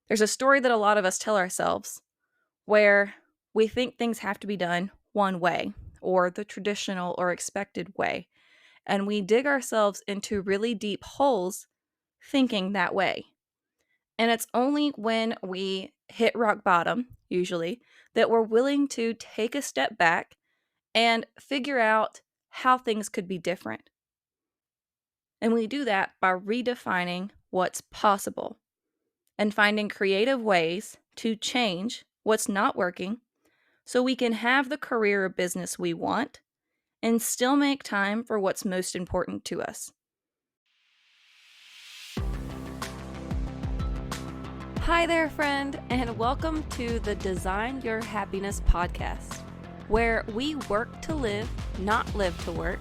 There's a story that a lot of us tell ourselves where we think things have to be done one way or the traditional or expected way, and we dig ourselves into really deep holes thinking that way. And it's only when we hit rock bottom, usually, that we're willing to take a step back and figure out how things could be different. And we do that by redefining what's possible and finding creative ways to change what's not working so we can have the career or business we want and still make time for what's most important to us. Hi there, friend, and welcome to the Design Your Happiness podcast, where we work to live, not live to work,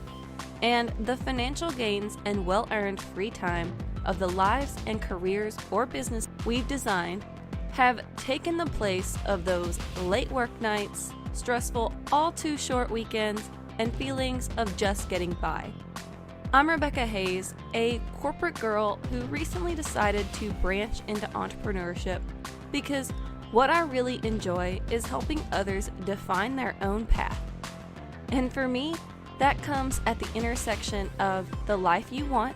and the financial gains and well-earned free time of the lives and careers or business we've designed have taken the place of those late work nights, stressful, all too short weekends, and feelings of just getting by. I'm Rebecca Hayes, a corporate girl who recently decided to branch into entrepreneurship because what I really enjoy is helping others define their own path. And for me, that comes at the intersection of the life you want,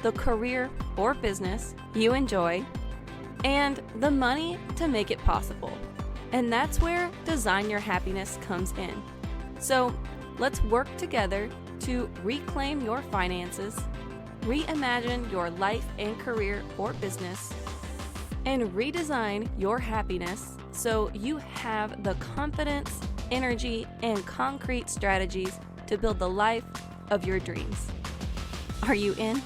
the career or business you enjoy, and the money to make it possible. And that's where Design Your Happiness comes in. So let's work together to reclaim your finances, reimagine your life and career or business, and redesign your happiness so you have the confidence, energy, and concrete strategies to build the life of your dreams. Are you in?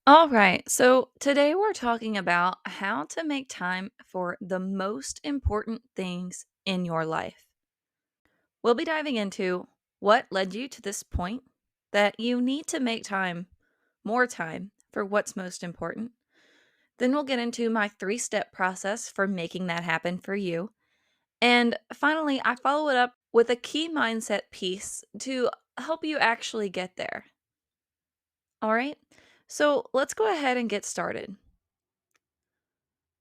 All right, so today we're talking about how to make time for the most important things in your life. We'll be diving into what led you to this point that you need to make more time for what's most important. Then we'll get into my 3-step process for making that happen for you. And finally, I follow it up with a key mindset piece to help you actually get there. All right, so let's go ahead and get started.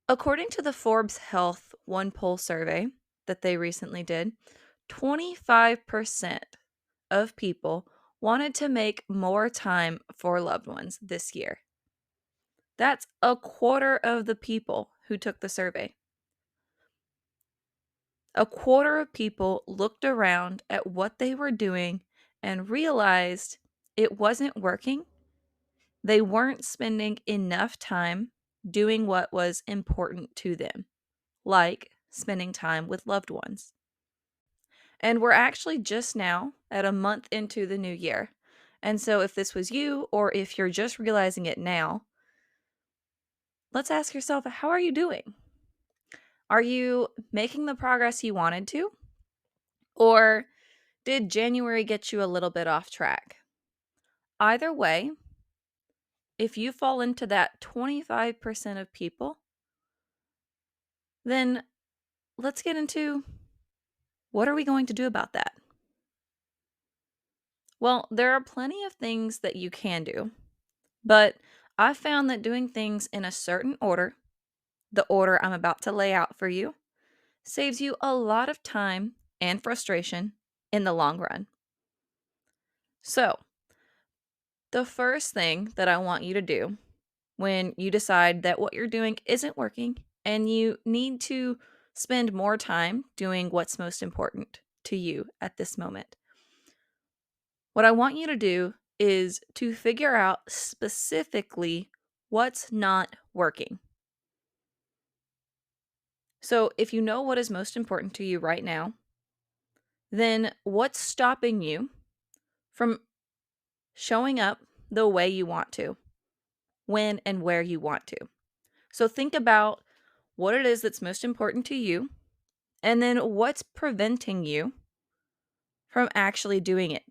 According to the Forbes Health One Poll survey that they recently did, 25% of people wanted to make more time for loved ones this year. That's a quarter of the people who took the survey. A quarter of people looked around at what they were doing and realized it wasn't working. They weren't spending enough time doing what was important to them, like spending time with loved ones. And we're actually just now at a month into the new year. And so if this was you, or if you're just realizing it now, let's ask yourself, how are you doing? Are you making the progress you wanted to? Or did January get you a little bit off track? Either way, if you fall into that 25% of people, then let's get into what are we going to do about that? Well, there are plenty of things that you can do, but I've found that doing things in a certain order, the order I'm about to lay out for you, saves you a lot of time and frustration in the long run. So, the first thing that I want you to do when you decide that what you're doing isn't working and you need to spend more time doing what's most important to you at this moment, what I want you to do is to figure out specifically what's not working. So, if you know what is most important to you right now, then what's stopping you from showing up the way you want to, when and where you want to? So, think about what it is that's most important to you, and then what's preventing you from actually doing it.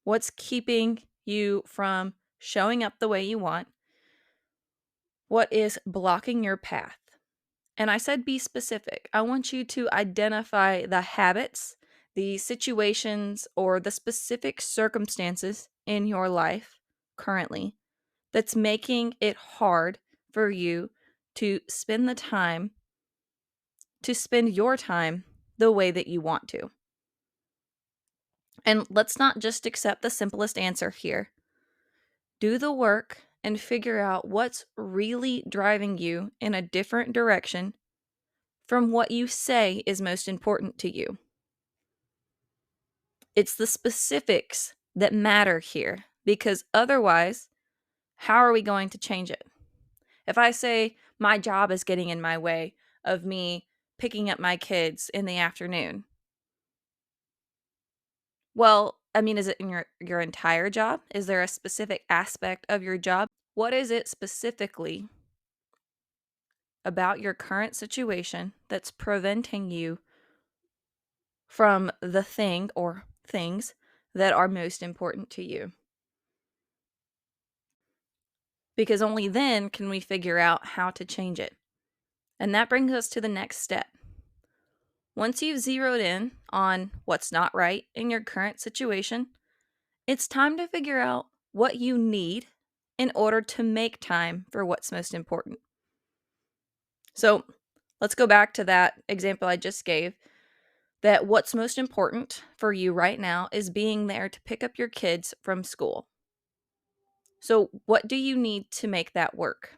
What's keeping you from showing up the way you want? What is blocking your path? And I said be specific. I want you to identify the habits, the situations, or the specific circumstances in your life currently that's making it hard for you to spend your time the way that you want to. And let's not just accept the simplest answer here. Do the work and figure out what's really driving you in a different direction from what you say is most important to you. It's the specifics that matter here, because otherwise, how are we going to change it? If I say my job is getting in my way of me picking up my kids in the afternoon, well, I mean, is it in your entire job? Is there a specific aspect of your job? What is it specifically about your current situation that's preventing you from the thing or things that are most important to you? Because only then can we figure out how to change it. And that brings us to the next step. Once you've zeroed in on what's not right in your current situation, it's time to figure out what you need in order to make time for what's most important. So let's go back to that example I just gave, that what's most important for you right now is being there to pick up your kids from school. So what do you need to make that work?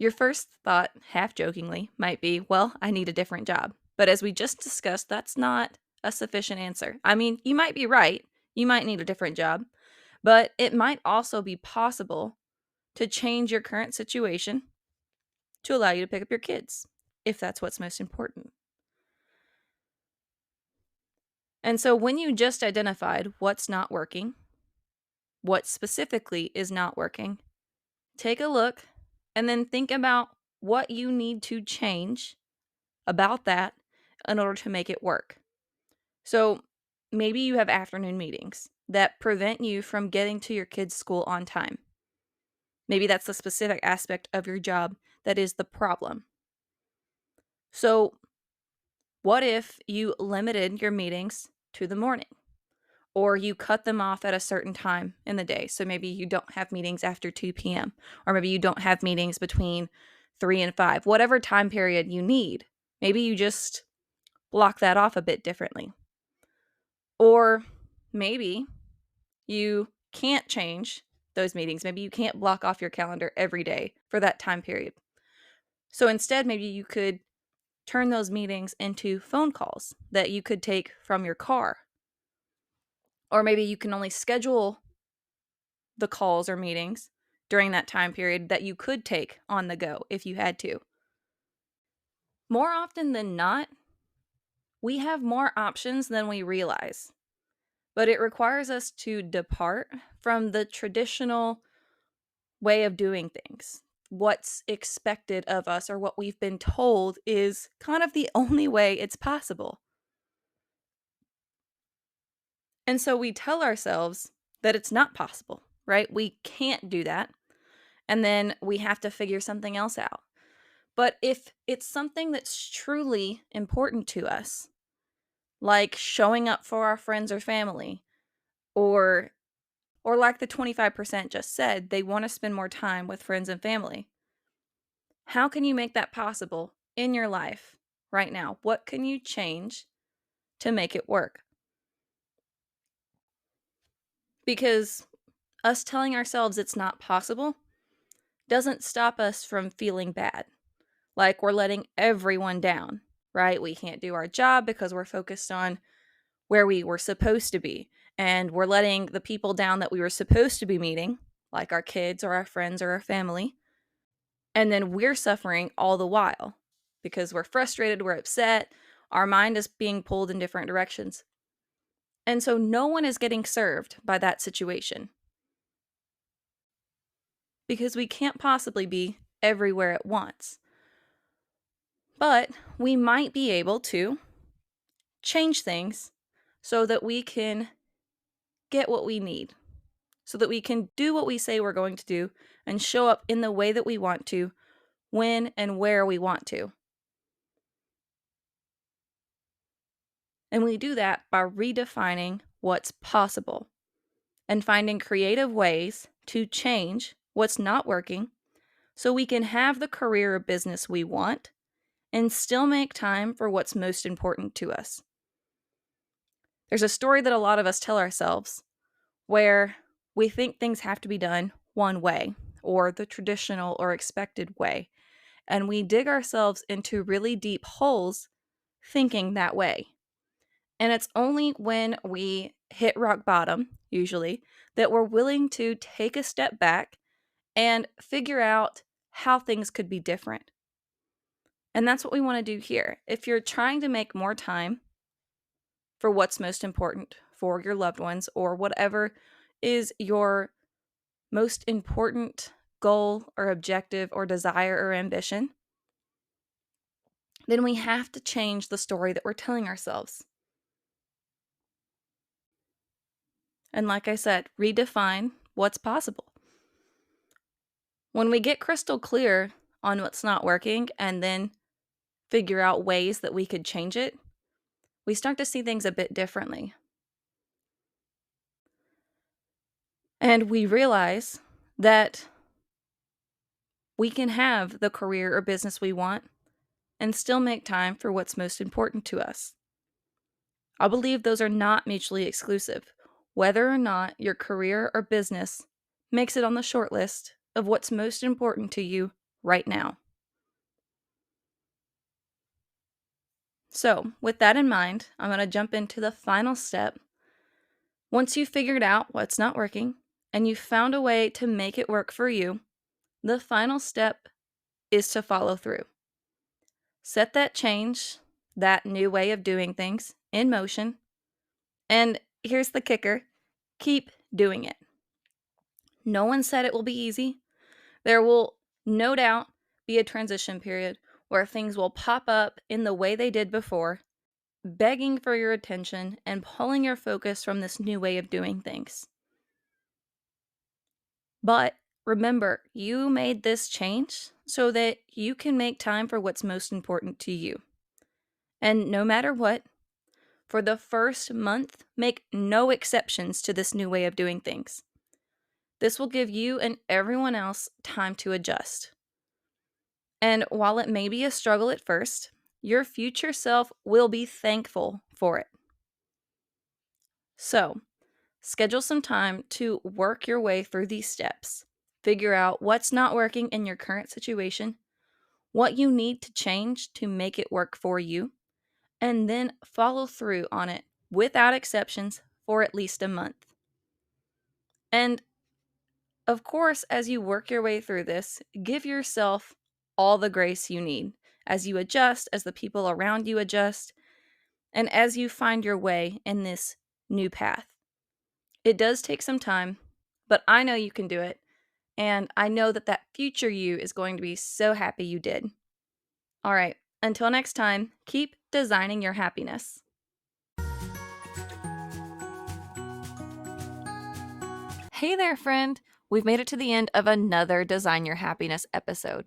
Your first thought, half jokingly, might be, well, I need a different job. But as we just discussed, that's not a sufficient answer. I mean, you might be right. You might need a different job. But it might also be possible to change your current situation to allow you to pick up your kids, if that's what's most important. And so when you just identified what's not working, what specifically is not working, take a look and then think about what you need to change about that in order to make it work. So maybe you have afternoon meetings that prevent you from getting to your kids' school on time. Maybe that's the specific aspect of your job that is the problem. So what if you limited your meetings to the morning? Or you cut them off at a certain time in the day. So maybe you don't have meetings after 2 p.m. Or maybe you don't have meetings between 3 and 5. Whatever time period you need, maybe you just block that off a bit differently. Or maybe you can't change those meetings. Maybe you can't block off your calendar every day for that time period. So instead, maybe you could turn those meetings into phone calls that you could take from your car. Or maybe you can only schedule the calls or meetings during that time period that you could take on the go if you had to. More often than not, we have more options than we realize, but it requires us to depart from the traditional way of doing things. What's expected of us or what we've been told is kind of the only way it's possible. And so we tell ourselves that it's not possible, right? We can't do that. And then we have to figure something else out. But if it's something that's truly important to us, like showing up for our friends or family, or like the 25% just said, they want to spend more time with friends and family. How can you make that possible in your life right now? What can you change to make it work? Because us telling ourselves it's not possible doesn't stop us from feeling bad, like we're letting everyone down, right? We can't do our job because we're focused on where we were supposed to be, and we're letting the people down that we were supposed to be meeting, like our kids or our friends or our family, and then we're suffering all the while because we're frustrated, we're upset, our mind is being pulled in different directions. And so no one is getting served by that situation because we can't possibly be everywhere at once. But we might be able to change things so that we can get what we need, so that we can do what we say we're going to do and show up in the way that we want to, when and where we want to. And we do that by redefining what's possible and finding creative ways to change what's not working so we can have the career or business we want and still make time for what's most important to us. There's a story that a lot of us tell ourselves where we think things have to be done one way or the traditional or expected way, and we dig ourselves into really deep holes thinking that way. And it's only when we hit rock bottom, usually, that we're willing to take a step back and figure out how things could be different. And that's what we want to do here. If you're trying to make more time for what's most important for your loved ones or whatever is your most important goal or objective or desire or ambition, then we have to change the story that we're telling ourselves. And like I said, redefine what's possible. When we get crystal clear on what's not working and then figure out ways that we could change it, we start to see things a bit differently. And we realize that we can have the career or business we want and still make time for what's most important to us. I believe those are not mutually exclusive, whether or not your career or business makes it on the short list of what's most important to you right now. So, with that in mind, I'm going to jump into the final step. Once you've figured out what's not working and you've found a way to make it work for you, the final step is to follow through. Set that change, that new way of doing things, in motion. And here's the kicker: keep doing it. No one said it will be easy. There will no doubt be a transition period where things will pop up in the way they did before, begging for your attention and pulling your focus from this new way of doing things. But remember, you made this change so that you can make time for what's most important to you. And no matter what, for the first month, make no exceptions to this new way of doing things. This will give you and everyone else time to adjust. And while it may be a struggle at first, your future self will be thankful for it. So, schedule some time to work your way through these steps. Figure out what's not working in your current situation, what you need to change to make it work for you, and then follow through on it without exceptions for at least a month. And of course, as you work your way through this, give yourself all the grace you need as you adjust, as the people around you adjust, and as you find your way in this new path. It does take some time, but I know you can do it, and I know that that future you is going to be so happy you did. All right, until next time, keep designing your happiness. Hey there, friend. We've made it to the end of another Design Your Happiness episode.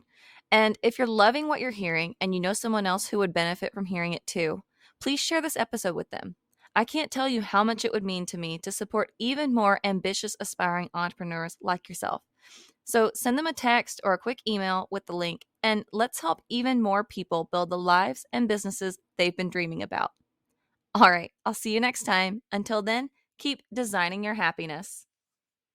And if you're loving what you're hearing and you know someone else who would benefit from hearing it too, please share this episode with them. I can't tell you how much it would mean to me to support even more ambitious, aspiring entrepreneurs like yourself. So send them a text or a quick email with the link, and let's help even more people build the lives and businesses they've been dreaming about. All right, I'll see you next time. Until then, keep designing your happiness.